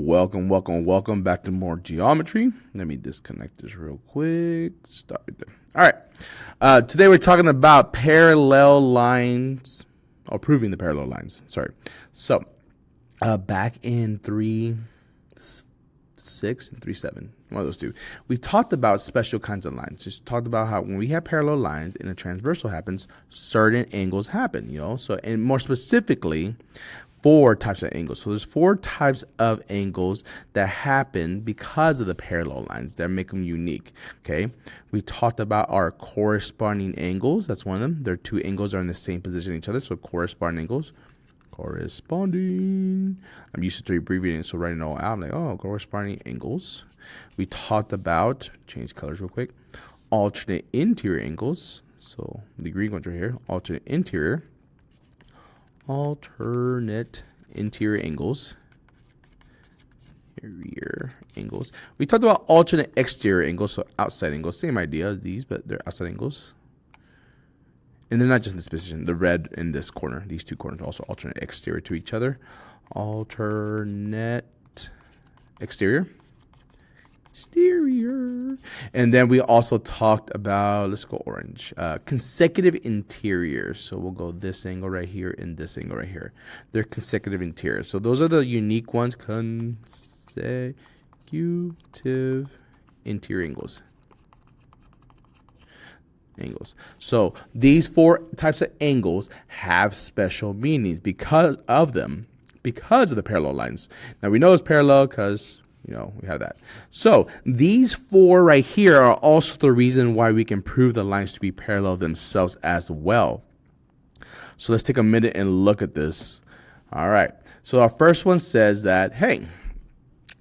Welcome back to more geometry. Let me disconnect this real quick. Stop it there. All right. Today we're talking about parallel lines, or proving the parallel lines. Sorry. So, back in 3.6 and 3.7, one of those two, we talked about special kinds of lines. Just talked about how when we have parallel lines and a transversal happens, certain angles happen, So, and more specifically, 4 types of angles. So there's 4 types of angles that happen because of the parallel lines that make them unique. Okay. We talked about our corresponding angles. That's one of them. Their 2 angles are in the same position each other. So corresponding angles. Corresponding. I'm used to abbreviating, so writing it all out. I'm like, oh, corresponding angles. We talked about, change colors real quick, alternate interior angles. So the green ones right here, alternate interior angles. Interior angles. We talked about alternate exterior angles, so outside angles. Same idea as these, but they're outside angles. And they're not just in this position. The red in this corner, these 2 corners, also alternate exterior to each other. Alternate exterior. And then we also talked about, let's go orange, consecutive interiors. So we'll go this angle right here and this angle right here. They're consecutive interiors. So those are the unique ones, consecutive interior angles. So these 4 types of angles have special meanings because of the parallel lines. Now we know it's parallel because we have that. So these 4 right here are also the reason why we can prove the lines to be parallel themselves as well. So let's take a minute and look at this. All right. So our first one says that, hey,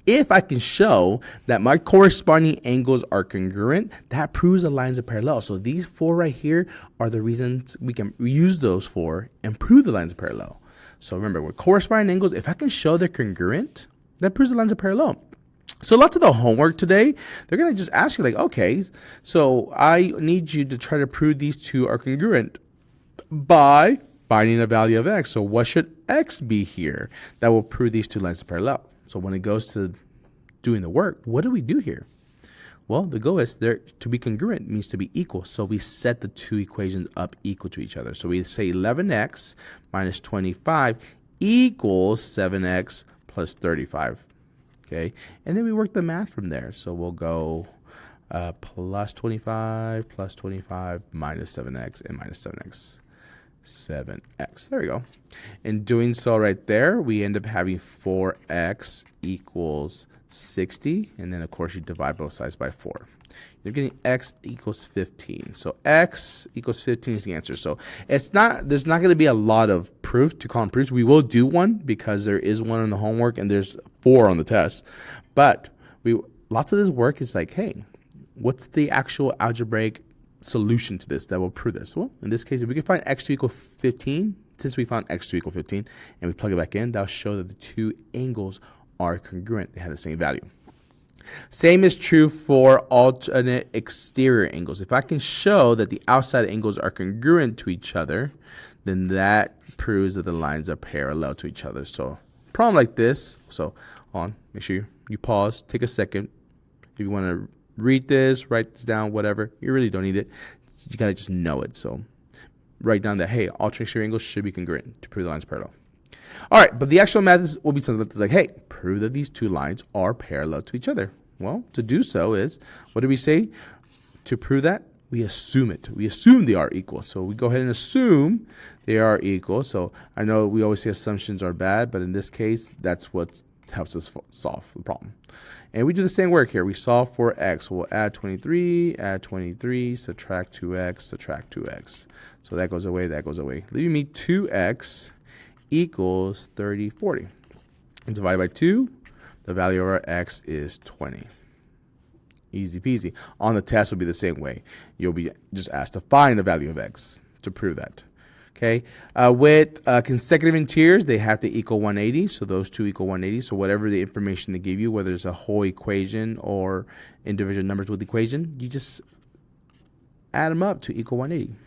if I can show that my corresponding angles are congruent, that proves the lines are parallel. So these 4 right here are the reasons we can use those 4 and prove the lines are parallel. So remember, with corresponding angles, if I can show they're congruent, that proves the lines are parallel. So lots of the homework today, they're going to just ask you like, okay, so I need you to try to prove these 2 are congruent by finding a value of x. So what should x be here that will prove these 2 lines are parallel? So when it goes to doing the work, what do we do here? Well, the goal is there to be congruent means to be equal. So we set the 2 equations up equal to each other. So we say 11x minus 25 equals 7x plus 35. Okay, and then we work the math from there. So we'll go plus 25 minus 7x and minus 7x. There we go. In doing so right there, we end up having 4x equals 60. And then, of course, you divide both sides by 4. You're getting x equals 15. So x equals 15 is the answer. So there's not going to be a lot of proof to call them proofs. We will do one because there is one in the homework and there's 4 on the test. But lots of this work is like, hey, what's the actual algebraic solution to this that will prove this? Well, in this case, if we can find x to equal 15, since we found x to equal 15, and we plug it back in, that'll show that the 2 angles are congruent. They have the same value. Same is true for alternate exterior angles. If I can show that the outside angles are congruent to each other, then that proves that the lines are parallel to each other. So problem like this, so make sure you pause, take a second. If you want to read this, write this down, whatever, you really don't need it. You got to just know it. So write down that, hey, alternate exterior angles should be congruent to prove the lines are parallel. All right, but the actual math will be something like, hey, prove that these 2 lines are parallel to each other. Well, to do so is, what do we say? To prove that, we assume it. We assume they are equal. So we go ahead and assume they are equal. So I know we always say assumptions are bad, but in this case, that's what helps us solve the problem. And we do the same work here. We solve for x. We'll add 23, subtract 2x, subtract 2x. So that goes away, leaving me 2x equals 30, 40. And divide by 2, the value of our x is 20. Easy peasy. On the test will be the same way. You'll be just asked to find the value of x to prove that. Okay. With consecutive interiors, they have to equal 180. So those 2 equal 180. So whatever the information they give you, whether it's a whole equation or individual numbers with the equation, you just add them up to equal 180.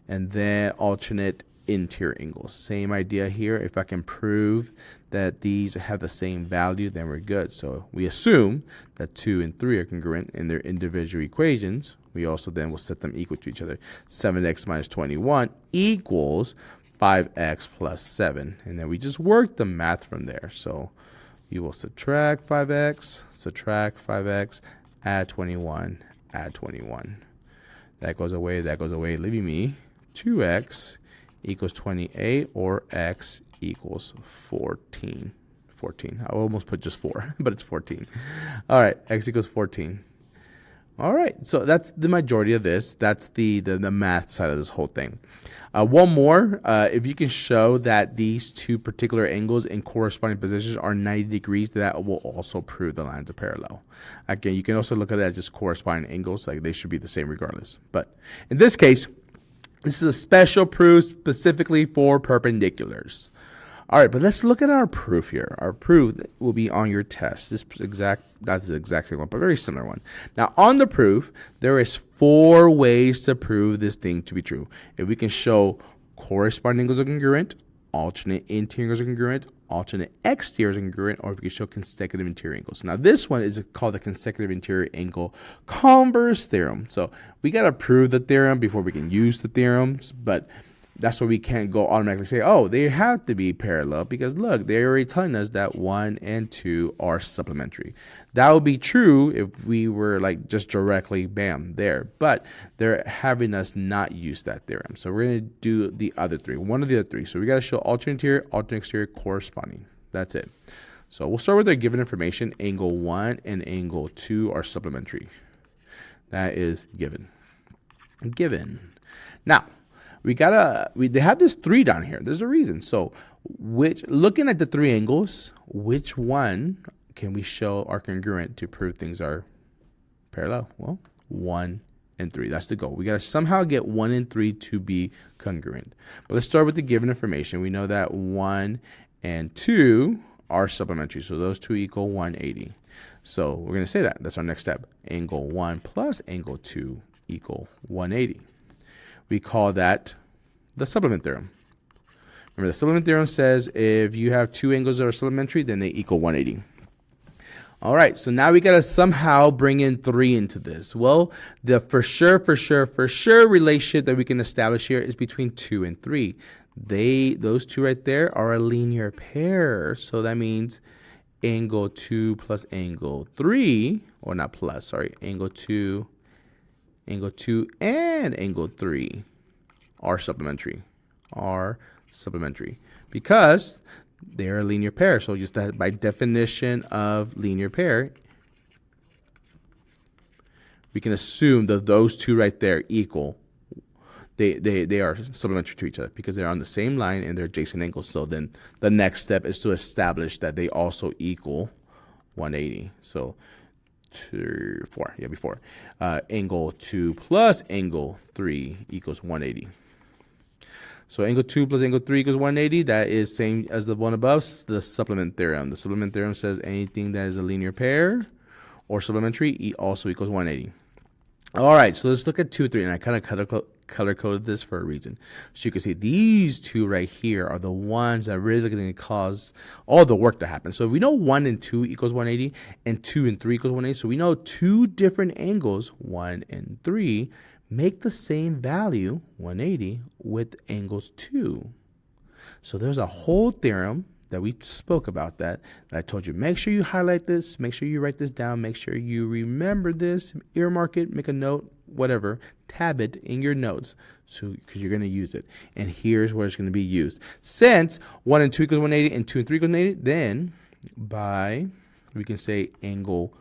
And then alternate interior angles. Same idea here. If I can prove that these have the same value, then we're good. So we assume that 2 and 3 are congruent in their individual equations. We also then will set them equal to each other. 7x minus 21 equals 5x plus 7. And then we just work the math from there. So you will subtract 5x, add 21, add 21. That goes away, leaving me 2x equals 28, or x equals 14. 14. I almost put just 4, but it's 14. All right, x equals 14. All right, so that's the majority of this. That's the math side of this whole thing. One more, if you can show that these two particular angles in corresponding positions are 90 degrees, that will also prove the lines are parallel. Again, you can also look at it as just corresponding angles, like they should be the same regardless. But in this case, this is a special proof specifically for perpendiculars. All right, but let's look at our proof here. Our proof will be on your test. Not the exact same one, but very similar one. Now, on the proof, there is 4 ways to prove this thing to be true. If we can show corresponding angles are congruent, alternate interiors are congruent, alternate exteriors are congruent, or if we can show consecutive interior angles. Now, this one is called the consecutive interior angle converse theorem. So we got to prove the theorem before we can use the theorems, but that's why we can't go automatically say, oh, they have to be parallel, because look, they're already telling us that 1 and 2 are supplementary. That would be true if we were like just directly bam there, but they're having us not use that theorem. So we're going to do the other 3, one of the other 3. So we got to show alternate interior, alternate exterior corresponding. That's it. So we'll start with the given information. Angle 1 and angle 2 are supplementary. That is given. Now, they have this 3 down here. There's a reason. So looking at the 3 angles, which one can we show are congruent to prove things are parallel? Well, 1 and 3. That's the goal. We got to somehow get 1 and 3 to be congruent. But let's start with the given information. We know that 1 and 2 are supplementary. So those 2 equal 180. So we're going to say that. That's our next step. Angle 1 plus angle 2 equal 180. We call that the supplement theorem. Remember, the supplement theorem says if you have 2 angles that are supplementary, then they equal 180. All right, so now we got to somehow bring in 3 into this. Well, the for sure relationship that we can establish here is between 2 and 3. Those 2 right there are a linear pair. So that means angle 2 plus angle 3, or not plus, sorry, angle 2 and angle 3 are supplementary. Because they're a linear pair. So just that by definition of linear pair, we can assume that those 2 right there equal. They are supplementary to each other because they're on the same line and they're adjacent angles. So then the next step is to establish that they also equal 180. So 4, before. Angle 2 plus angle 3 equals 180. So angle 2 plus angle 3 equals 180. That is same as the one above, the supplement theorem. The supplement theorem says anything that is a linear pair or supplementary also equals 180. All right, so let's look at 2, 3, and I kind of color-coded this for a reason. So you can see these 2 right here are the ones that are really going to cause all the work to happen. So if we know 1 and 2 equals 180, and 2 and 3 equals 180, so we know 2 different angles, 1 and 3, make the same value, 180, with angles 2. So there's a whole theorem that we spoke about that I told you, make sure you highlight this, make sure you write this down, make sure you remember this, earmark it, make a note, whatever, tab it in your notes, so because you're going to use it. And here's where it's going to be used. Since 1 and 2 equals 180 and 2 and 3 equals 180, then we can say angle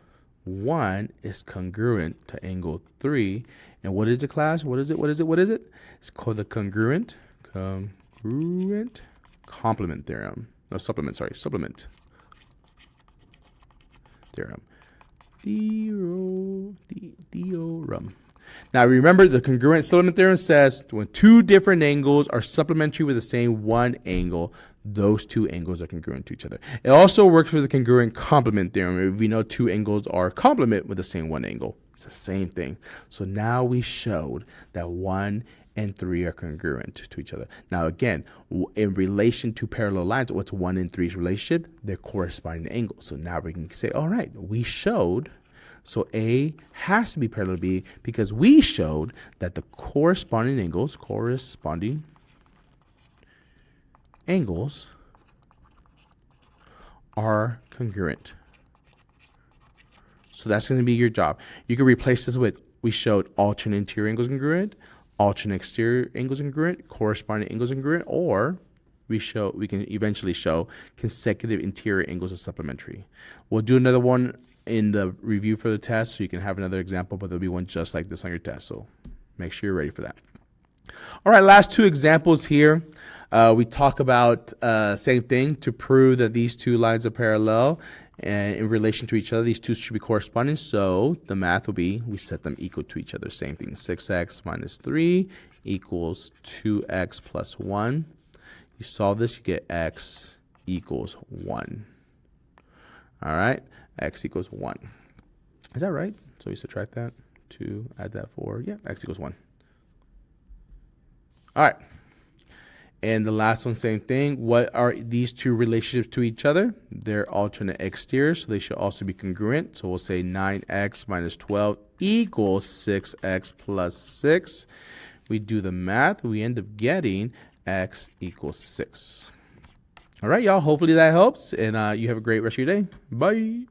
1 is congruent to angle 3. And what is the class? What is it? It's called the congruent complement theorem. No, supplement theorem. Theorem. Now remember, the congruent supplement theorem says when 2 different angles are supplementary with the same one angle, those 2 angles are congruent to each other. It also works for the congruent complement theorem. If we know 2 angles are complement with the same one angle, it's the same thing. So now we showed that 1 and 3 are congruent to each other. Now, again, in relation to parallel lines, what's 1 and 3's relationship? Their corresponding angles. So now we can say, all right, we showed, so A has to be parallel to B because we showed that the corresponding angles are congruent. So that's going to be your job. You can replace this with, we showed alternate interior angles congruent, alternate exterior angles congruent, corresponding angles congruent, or we can eventually show consecutive interior angles are supplementary. We'll do another one in the review for the test so you can have another example, but there'll be one just like this on your test. So make sure you're ready for that. All right, last 2 examples here. We talk about same thing to prove that these 2 lines are parallel and in relation to each other. These 2 should be corresponding. So the math will be we set them equal to each other. Same thing. 6x minus 3 equals 2x plus 1. You solve this, you get x equals 1. All right, x equals 1. Is that right? So we subtract that. 2, add that 4. Yeah, x equals 1. All right. And the last one, same thing. What are these 2 relationships to each other? They're alternate exteriors, so they should also be congruent. So we'll say 9x minus 12 equals 6x plus 6. We do the math. We end up getting x equals 6. All right, y'all. Hopefully that helps. And you have a great rest of your day. Bye.